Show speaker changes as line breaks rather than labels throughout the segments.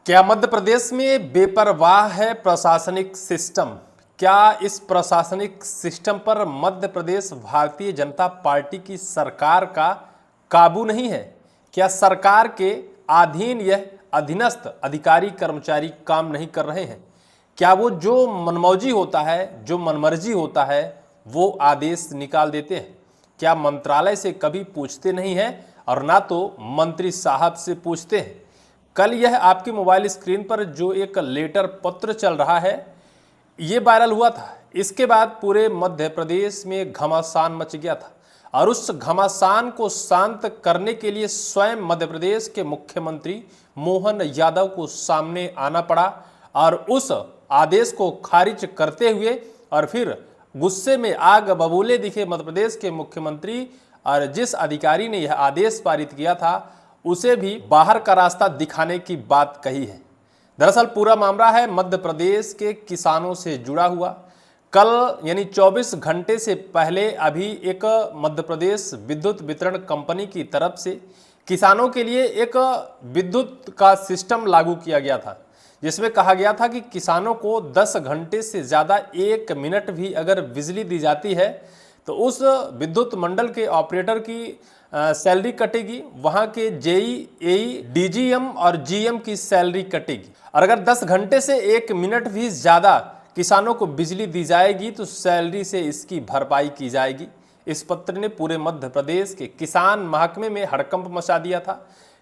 क्या मध्य प्रदेश में बेपरवाह है प्रशासनिक सिस्टम? क्या इस प्रशासनिक सिस्टम पर मध्य प्रदेश भारतीय जनता पार्टी की सरकार का काबू नहीं है? क्या सरकार के अधीन यह अधीनस्थ अधिकारी कर्मचारी काम नहीं कर रहे हैं? क्या वो जो मनमौजी होता है, जो मनमर्जी होता है, वो आदेश निकाल देते हैं? क्या मंत्रालय से कभी पूछते नहीं हैं और ना तो मंत्री साहब से पूछते हैं? कल यह आपके मोबाइल स्क्रीन पर जो एक लेटर पत्र चल रहा है, ये वायरल हुआ था। इसके बाद पूरे मध्य प्रदेश में घमासान मच गया था और उस घमासान को शांत करने के लिए स्वयं मध्य प्रदेश के मुख्यमंत्री मोहन यादव को सामने आना पड़ा और उस आदेश को खारिज करते हुए और फिर गुस्से में आग बबूले दिखे मध्य प्रदेश के मुख्यमंत्री और जिस अधिकारी ने यह आदेश पारित किया था उसे भी बाहर का रास्ता दिखाने की बात कही है। दरअसल पूरा मामला है मध्य प्रदेश के किसानों से जुड़ा हुआ। कल यानी 24 घंटे से पहले अभी एक मध्य प्रदेश विद्युत वितरण कंपनी की तरफ से किसानों के लिए एक विद्युत का सिस्टम लागू किया गया था, जिसमें कहा गया था कि किसानों को 10 घंटे से ज़्यादा 1 मिनट भी अगर बिजली दी जाती है तो उस विद्युत मंडल के ऑपरेटर की सैलरी कटेगी, वहाँ के जेई, एई, डीजीएम और जीएम की सैलरी कटेगी। और अगर 10 घंटे से 1 मिनट भी ज़्यादा किसानों को बिजली दी जाएगी तो सैलरी से इसकी भरपाई की जाएगी। इस पत्र ने पूरे मध्य प्रदेश के किसान महकमे में हड़कंप मचा दिया था,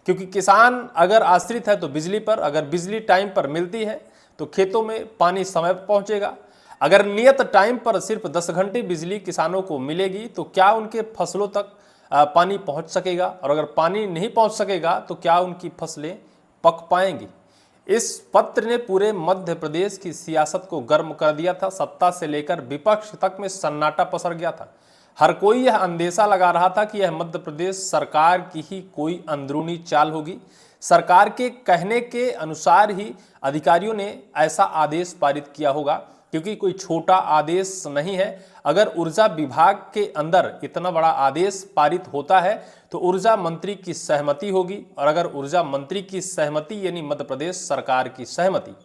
क्योंकि किसान अगर आश्रित है तो बिजली पर, अगर बिजली टाइम पर मिलती है तो खेतों में पानी समय पर पहुँचेगा। अगर नियत टाइम पर सिर्फ 10 घंटे बिजली किसानों को मिलेगी तो क्या उनके फसलों तक पानी पहुंच सकेगा, और अगर पानी नहीं पहुंच सकेगा तो क्या उनकी फसलें पक पाएंगी। इस पत्र ने पूरे मध्य प्रदेश की सियासत को गर्म कर दिया था। सत्ता से लेकर विपक्ष तक में सन्नाटा पसर गया था। हर कोई यह अंदेशा लगा रहा था कि यह मध्य प्रदेश सरकार की ही कोई अंदरूनी चाल होगी। सरकार के कहने के अनुसार ही अधिकारियों ने ऐसा आदेश पारित किया होगा, क्योंकि कोई छोटा आदेश नहीं है। अगर ऊर्जा विभाग के अंदर इतना बड़ा आदेश पारित होता है तो ऊर्जा मंत्री की सहमति होगी, और अगर ऊर्जा मंत्री की सहमति यानी मध्य प्रदेश सरकार की सहमति।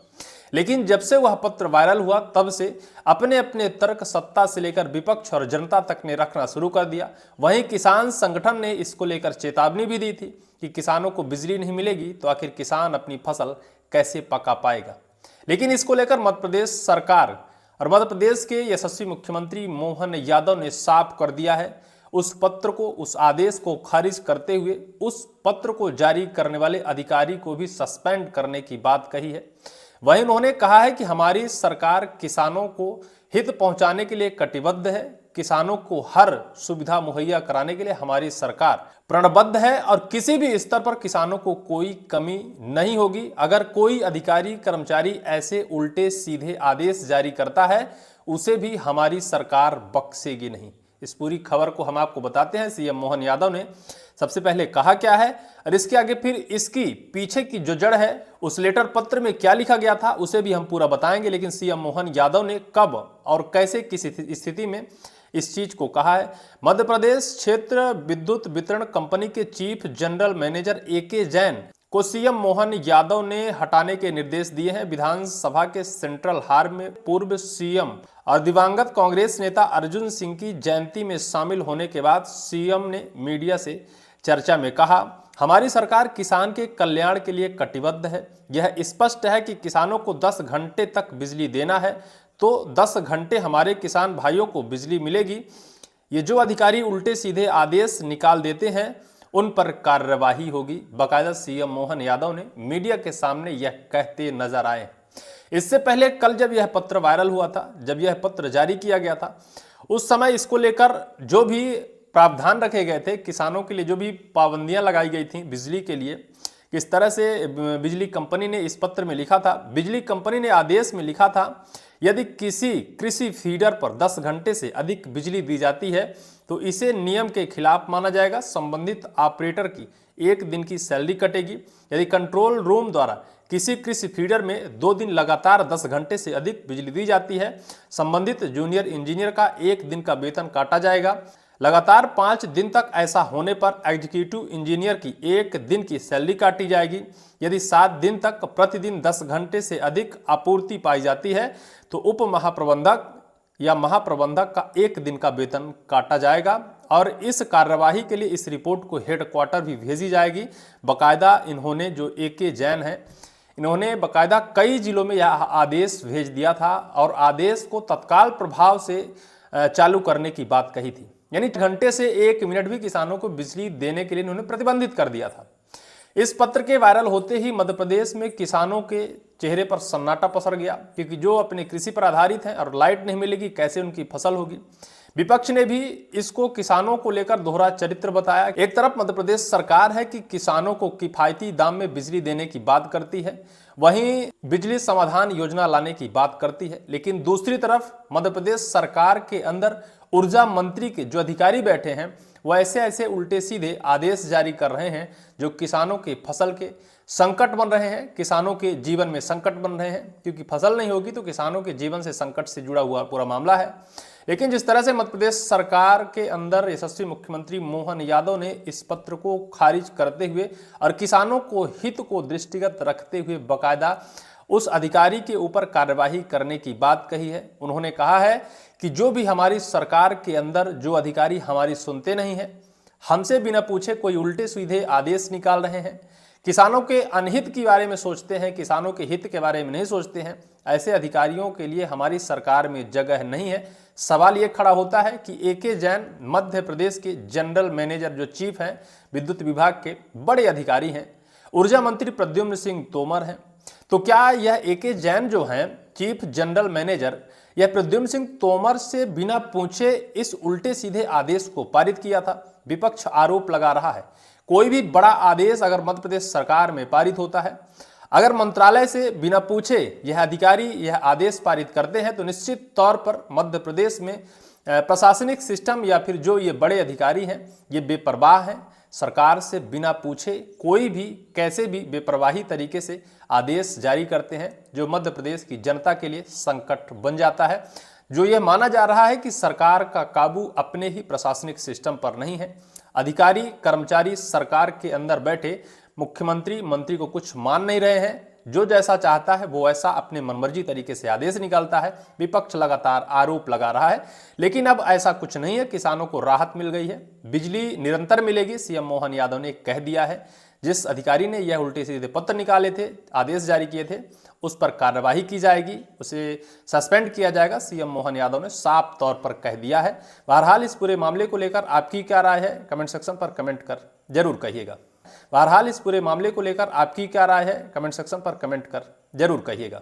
लेकिन जब से वह पत्र वायरल हुआ तब से अपने अपने तर्क सत्ता से लेकर विपक्ष और जनता तक ने रखना शुरू कर दिया। वहीं किसान संगठन ने इसको लेकर चेतावनी भी दी थी कि किसानों को बिजली नहीं मिलेगी तो आखिर किसान अपनी फसल कैसे पका पाएगा। लेकिन इसको लेकर मध्य प्रदेश सरकार और मध्य प्रदेश के यशस्वी मुख्यमंत्री मोहन यादव ने साफ कर दिया है। उस पत्र को, उस आदेश को खारिज करते हुए उस पत्र को जारी करने वाले अधिकारी को भी सस्पेंड करने की बात कही है। वहीं उन्होंने कहा है कि हमारी सरकार किसानों को हित पहुंचाने के लिए कटिबद्ध है। किसानों को हर सुविधा मुहैया कराने के लिए हमारी सरकार प्रणबद्ध है और किसी भी स्तर पर किसानों को कोई कमी नहीं होगी। अगर कोई अधिकारी कर्मचारी ऐसे उल्टे सीधे आदेश जारी करता है उसे भी हमारी सरकार बख्शेगी नहीं। इस पूरी खबर को हम आपको बताते हैं। सीएम मोहन यादव ने सबसे पहले कहा क्या है और इसके आगे फिर इसकी पीछे की जो जड़ है, उस लेटर पत्र में क्या लिखा गया था, उसे भी हम पूरा बताएंगे। लेकिन सीएम मोहन यादव ने कब और कैसे किस स्थिति में इस चीज को कहा है। मध्य प्रदेश क्षेत्र विद्युत वितरण कंपनी के चीफ जनरल मैनेजर एके जैन को सीएम मोहन यादव ने हटाने के निर्देश दिए हैं। विधानसभा के सेंट्रल हॉल में पूर्व सीएम और दिवंगत कांग्रेस नेता अर्जुन सिंह की जयंती में शामिल होने के बाद सीएम ने मीडिया से चर्चा में कहा, हमारी सरकार किसान के कल्याण के लिए कटिबद्ध है। यह स्पष्ट है कि किसानों को 10 घंटे तक बिजली देना है तो 10 घंटे हमारे किसान भाइयों को बिजली मिलेगी। ये जो अधिकारी उल्टे सीधे आदेश निकाल देते हैं उन पर कार्रवाई होगी। बाकायदा सीएम मोहन यादव ने मीडिया के सामने यह कहते नजर आए। इससे पहले कल जब यह पत्र वायरल हुआ था, जब यह पत्र जारी किया गया था, उस समय इसको लेकर जो भी प्रावधान रखे गए थे, किसानों के लिए जो भी पाबंदियां लगाई गई थी बिजली के लिए, किस तरह से बिजली कंपनी ने इस पत्र में लिखा था। बिजली कंपनी ने आदेश में लिखा था, यदि किसी कृषि फीडर पर 10 घंटे से अधिक बिजली दी जाती है तो इसे नियम के खिलाफ माना जाएगा। संबंधित ऑपरेटर की 1 दिन की सैलरी कटेगी। यदि कंट्रोल रूम द्वारा किसी कृषि फीडर में 2 दिन लगातार 10 घंटे से अधिक बिजली दी जाती है, संबंधित जूनियर इंजीनियर का 1 दिन का वेतन काटा जाएगा। लगातार 5 दिन तक ऐसा होने पर एग्जीक्यूटिव इंजीनियर की 1 दिन की सैलरी काटी जाएगी। यदि 7 दिन तक प्रतिदिन 10 घंटे से अधिक आपूर्ति पाई जाती है तो उप महाप्रबंधक या महाप्रबंधक का 1 दिन का वेतन काटा जाएगा और इस कार्यवाही के लिए इस रिपोर्ट को हेडक्वार्टर भी भेजी जाएगी। बाकायदा इन्होंने जो AK जैन है, इन्होंने बाकायदा कई जिलों में यह आदेश भेज दिया था और आदेश को तत्काल प्रभाव से चालू करने की बात कही थी। यानी घंटे से 1 मिनट भी किसानों को बिजली देने के लिए इन्होंने प्रतिबंधित कर दिया था। इस पत्र के वायरल होते ही मध्य प्रदेश में किसानों के चेहरे पर सन्नाटा पसर गया, क्योंकि जो अपने कृषि पर आधारित हैं और लाइट नहीं मिलेगी कैसे उनकी फसल होगी। विपक्ष ने भी इसको किसानों को लेकर दोहरा चरित्र बताया। एक तरफ मध्य प्रदेश सरकार है कि किसानों को किफायती दाम में बिजली देने की बात करती है, वहीं बिजली समाधान योजना लाने की बात करती है, लेकिन दूसरी तरफ मध्य प्रदेश सरकार के अंदर ऊर्जा मंत्री के जो अधिकारी बैठे हैं वो ऐसे ऐसे उल्टे सीधे आदेश जारी कर रहे हैं जो किसानों के फसल के संकट बन रहे हैं, किसानों के जीवन में संकट बन रहे हैं, क्योंकि फसल नहीं होगी तो किसानों के जीवन से संकट से जुड़ा हुआ पूरा मामला है। लेकिन जिस तरह से मध्य प्रदेश सरकार के अंदर यशस्वी मुख्यमंत्री मोहन यादव ने इस पत्र को खारिज करते हुए और किसानों को हित को दृष्टिगत रखते हुए बाकायदा उस अधिकारी के ऊपर कार्यवाही करने की बात कही है। उन्होंने कहा है कि जो भी हमारी सरकार के अंदर जो अधिकारी हमारी सुनते नहीं हैं, हमसे बिना पूछे कोई उल्टे सीधे आदेश निकाल रहे हैं, किसानों के अनहित के बारे में सोचते हैं, किसानों के हित के बारे में नहीं सोचते हैं, ऐसे अधिकारियों के लिए हमारी सरकार में जगह नहीं है। सवाल ये खड़ा होता है कि AK जैन मध्य प्रदेश के जनरल मैनेजर जो चीफ हैं, विद्युत विभाग के बड़े अधिकारी हैं, ऊर्जा मंत्री प्रद्युम्न सिंह तोमर हैं, तो क्या यह AK जैन जो हैं चीफ जनरल मैनेजर, यह प्रद्युम्न सिंह तोमर से बिना पूछे इस उल्टे सीधे आदेश को पारित किया था? विपक्ष आरोप लगा रहा है कोई भी बड़ा आदेश अगर मध्य प्रदेश सरकार में पारित होता है, अगर मंत्रालय से बिना पूछे यह अधिकारी यह आदेश पारित करते हैं तो निश्चित तौर पर मध्य प्रदेश में प्रशासनिक सिस्टम या फिर जो ये बड़े अधिकारी हैं ये बेपरवाह हैं, सरकार से बिना पूछे कोई भी कैसे भी बेपरवाही तरीके से आदेश जारी करते हैं, जो मध्य प्रदेश की जनता के लिए संकट बन जाता है। जो ये माना जा रहा है कि सरकार का काबू अपने ही प्रशासनिक सिस्टम पर नहीं है, अधिकारी कर्मचारी सरकार के अंदर बैठे मुख्यमंत्री मंत्री को कुछ मान नहीं रहे हैं, जो जैसा चाहता है वो ऐसा अपने मनमर्जी तरीके से आदेश निकालता है। विपक्ष लगातार आरोप लगा रहा है, लेकिन अब ऐसा कुछ नहीं है, किसानों को राहत मिल गई है, बिजली निरंतर मिलेगी। CM मोहन यादव ने कह दिया है, जिस अधिकारी ने यह उल्टे सीधे पत्र निकाले थे, आदेश जारी किए थे, उस पर कार्रवाई की जाएगी, उसे सस्पेंड किया जाएगा। CM मोहन यादव ने साफ तौर पर कह दिया है। बहरहाल इस पूरे मामले को लेकर आपकी क्या राय है, कमेंट सेक्शन पर कमेंट कर जरूर कहिएगा। बहरहाल इस पूरे मामले को लेकर आपकी क्या राय है, कमेंट सेक्शन पर कमेंट कर जरूर कहिएगा।